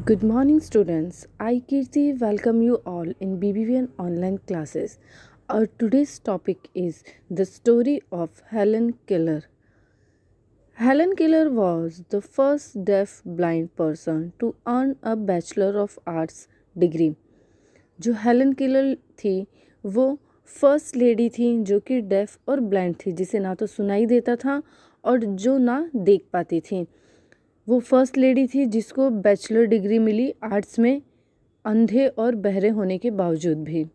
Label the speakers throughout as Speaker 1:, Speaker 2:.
Speaker 1: Good morning, students. I, Kirti, welcome you all in BBVN online classes. Our today's topic is the story of Helen Keller. Helen Keller was the first deaf blind person to earn a Bachelor of Arts degree. जो Helen Keller थी वो first lady थी जो कि def और blind थी, जिसे ना तो सुनाई देता था और जो ना देख पाती थी। वो फर्स्ट लेडी थी जिसको बैचलर डिग्री मिली आर्ट्स में, अंधे और बहरे होने के बावजूद भी।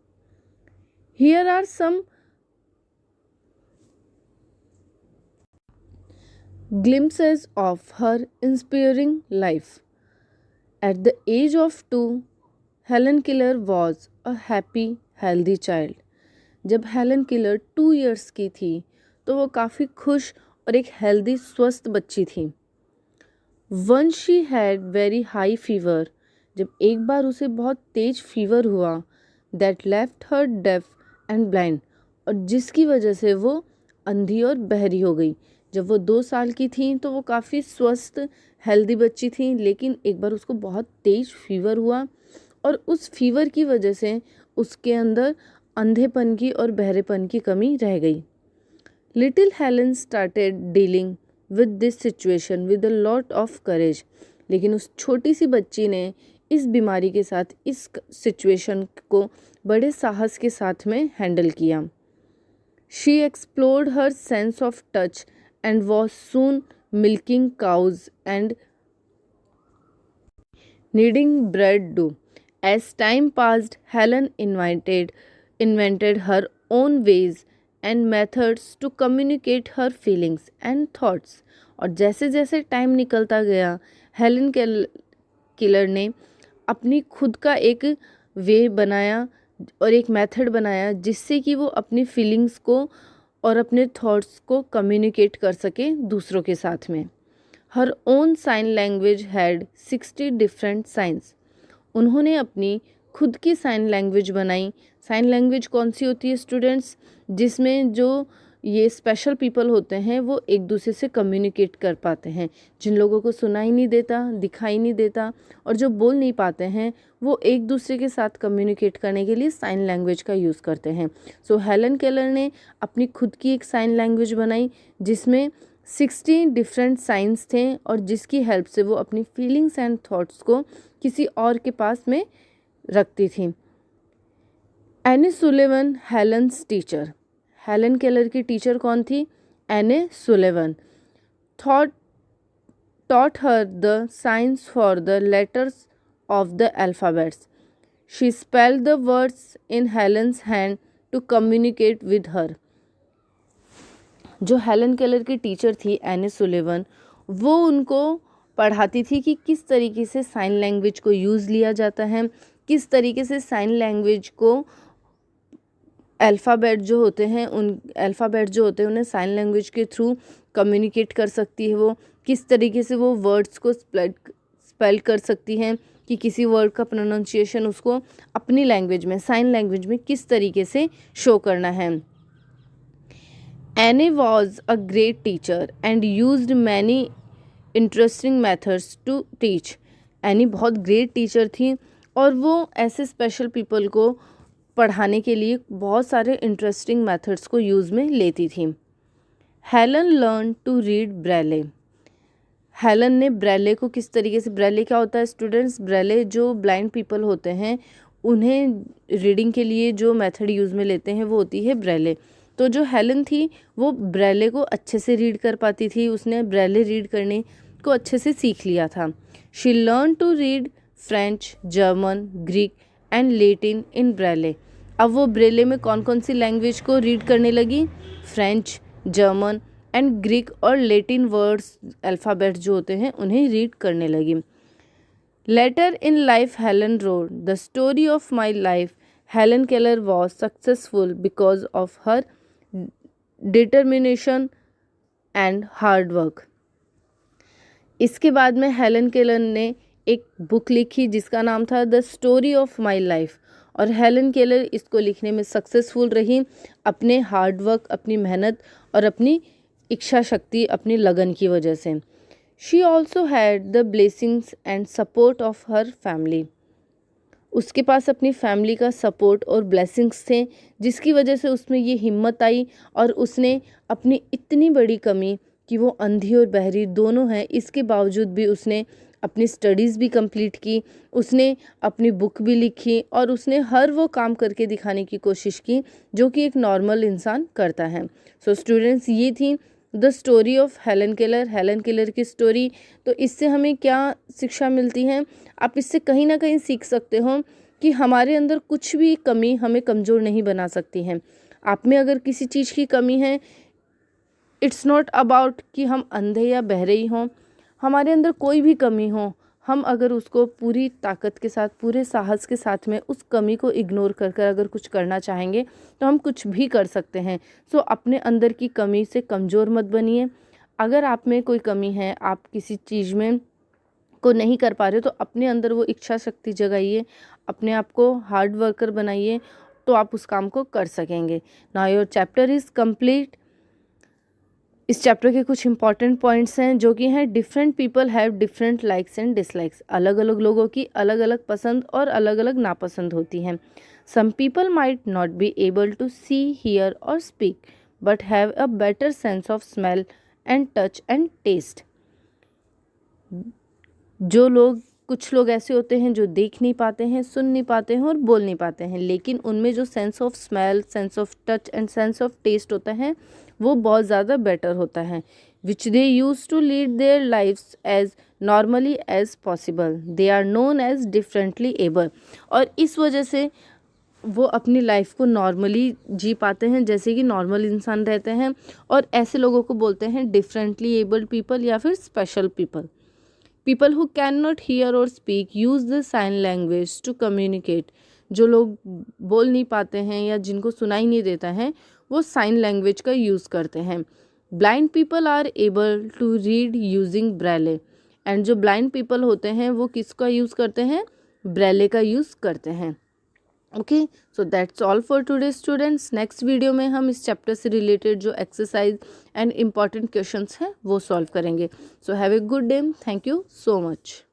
Speaker 1: Here are some glimpses of her inspiring life. At the age of 2, Helen Keller was a happy, healthy child. जब हेलन किलर 2 इयर्स की थी तो वो काफ़ी खुश और एक हेल्दी स्वस्थ बच्ची थी। Once she had very high fever, जब एक बार उसे बहुत तेज फीवर हुआ, that left her deaf and blind, और जिसकी वजह से वो अंधी और बहरी हो गई। जब वो 2 साल की थी तो वो काफ़ी स्वस्थ हेल्दी बच्ची थी, लेकिन एक बार उसको बहुत तेज फीवर हुआ और उस फीवर की वजह से उसके अंदर अंधेपन की और बहरेपन की कमी रह गई। Little Helen started dealing with this situation with a lot of courage. लेकिन उस छोटी सी बच्ची ने इस बीमारी के साथ इस सिचुएशन को बड़े साहस के साथ में हैंडल किया। She explored her sense of touch and was soon milking cause and kneading bread dough. As time passed, Helen invented her own ways and methods to communicate her feelings and thoughts. और जैसे जैसे time निकलता गया, Helen killer ने अपनी खुद का एक वे बनाया और एक मेथड बनाया जिससे कि वो अपनी फीलिंग्स को और अपने थॉट्स को कम्युनिकेट कर सके दूसरों के साथ में। Her own sign language had 60 different signs. उन्होंने अपनी खुद की साइन लैंग्वेज बनाई। साइन लैंग्वेज कौन सी होती है स्टूडेंट्स? जिसमें जो ये स्पेशल पीपल होते हैं वो एक दूसरे से कम्युनिकेट कर पाते हैं। जिन लोगों को सुनाई नहीं देता, दिखाई नहीं देता और जो बोल नहीं पाते हैं, वो एक दूसरे के साथ कम्युनिकेट करने के लिए साइन लैंग्वेज का यूज़ करते हैं। सो हेलन केलर ने अपनी खुद की एक साइन लैंग्वेज बनाई जिसमें 60 डिफरेंट साइंस थे और जिसकी हेल्प से वो अपनी फीलिंग्स एंड थॉट्स को किसी और के पास में रखती थी। एने सुलेवन हेलन्स टीचर। हेलन केलर की टीचर कौन थी? एने Sullivan taught her the signs for the letters of the alphabets. She spelled the words in Helen's hand to communicate with her. जो हेलन केलर की टीचर थी एने सुलेवन, वो उनको पढ़ाती थी कि किस तरीके से साइन लैंग्वेज को यूज़ लिया जाता है, किस तरीके से साइन लैंग्वेज को अल्फ़ाबेट जो होते हैं उन्हें साइन लैंग्वेज के थ्रू कम्युनिकेट कर सकती है। वो किस तरीके से वो वर्ड्स को स्पेल कर सकती हैं कि किसी वर्ड का प्रोनाउंसिएशन उसको अपनी लैंग्वेज में, साइन लैंग्वेज में किस तरीके से शो करना है। Anne was a great teacher and used many interesting methods to teach. Annie बहुत ग्रेट टीचर थी और वो ऐसे स्पेशल पीपल को पढ़ाने के लिए बहुत सारे इंटरेस्टिंग मेथड्स को यूज़ में लेती थी। Helen learn to read Braille. Helen ने ब्रेले को किस तरीके से, ब्रेले क्या होता है स्टूडेंट्स? ब्रेले जो ब्लाइंड पीपल होते हैं उन्हें रीडिंग के लिए जो मेथड यूज़ में लेते हैं वो होती है ब्रेले। तो जो हेलन थी वो ब्रेले को अच्छे से रीड कर पाती थी, उसने ब्रेले रीड करने को अच्छे से सीख लिया था। She learn to read French, German, Greek and Latin in Braille. अब वो ब्रेले में कौन कौन सी लैंग्वेज को रीड करने लगी? फ्रेंच, जर्मन एंड ग्रीक और लैटिन वर्ड्स, अल्फ़ाबेट जो होते हैं उन्हें रीड करने लगी। Later in life Helen wrote the story of my life. Helen Keller was successful because of her determination and hard work. इसके बाद में हेलन केलर ने एक बुक लिखी जिसका नाम था the story of my life, और हेलन केलर इसको लिखने में सक्सेसफुल रही अपने हार्ड वर्क, अपनी मेहनत और अपनी इच्छा शक्ति, अपनी लगन की वजह से। She also had the blessings and support of her family. उसके पास अपनी फैमिली का सपोर्ट और ब्लेसिंग्स थे, जिसकी वजह से उसमें ये हिम्मत आई और उसने अपनी इतनी बड़ी कमी कि वो अंधी और बहरी दोनों हैं, इसके बावजूद भी उसने अपनी स्टडीज़ भी कंप्लीट की, उसने अपनी बुक भी लिखी और उसने हर वो काम करके दिखाने की कोशिश की जो कि एक नॉर्मल इंसान करता है। सो स्टूडेंट्स, ये थी the story of Helen Keller, Helen Keller की स्टोरी। तो इससे हमें क्या शिक्षा मिलती है? आप इससे कहीं ना कहीं सीख सकते हो कि हमारे अंदर कुछ भी कमी हमें कमज़ोर नहीं बना सकती है। आप में अगर किसी चीज़ की कमी है, इट्स नॉट अबाउट कि हम अंधे या बहरे ही हों। हमारे अंदर कोई भी कमी हो, हम अगर उसको पूरी ताकत के साथ, पूरे साहस के साथ में उस कमी को इग्नोर कर कर अगर कुछ करना चाहेंगे तो हम कुछ भी कर सकते हैं। सो अपने अंदर की कमी से कमज़ोर मत बनिए। अगर आप में कोई कमी है, आप किसी चीज़ में को नहीं कर पा रहे हो, तो अपने अंदर वो इच्छा शक्ति जगाइए, अपने आप को हार्ड वर्कर बनाइए, तो आप उस काम को कर सकेंगे। Now your chapter is complete. इस चैप्टर के कुछ इंपॉर्टेंट पॉइंट्स हैं जो कि हैं different people have different likes and dislikes. अलग अलग लोगों की अलग अलग पसंद और अलग अलग नापसंद होती हैं। Some people might not be able to see, hear और speak but have a better sense of smell and touch and taste. कुछ लोग ऐसे होते हैं जो देख नहीं पाते हैं, सुन नहीं पाते हैं और बोल नहीं पाते हैं, लेकिन उनमें जो sense of smell, sense of touch and sense of taste होता है वो बहुत ज़्यादा बेटर होता है। Which they use to lead their lives as normally as possible, they are known as differently able. और इस वजह से वो अपनी लाइफ को नॉर्मली जी पाते हैं, जैसे कि नॉर्मल इंसान रहते हैं, और ऐसे लोगों को बोलते हैं डिफरेंटली एबल्ड पीपल या फिर special people. People who can not hear और speak use the sign language to communicate. जो लोग बोल नहीं पाते हैं या जिनको सुनाई नहीं देता है, वो साइन लैंग्वेज का यूज़ करते हैं। Blind people are able to read using Braille. And जो ब्लाइंड पीपल होते हैं वो किसका यूज़ करते हैं? ब्रेले का यूज़ करते हैं। Okay, so that's all for today students. Next video में हम इस चैप्टर से रिलेटेड जो एक्सरसाइज एंड इम्पॉर्टेंट क्वेश्चंस हैं वो सॉल्व करेंगे। So have a good day, thank you so much.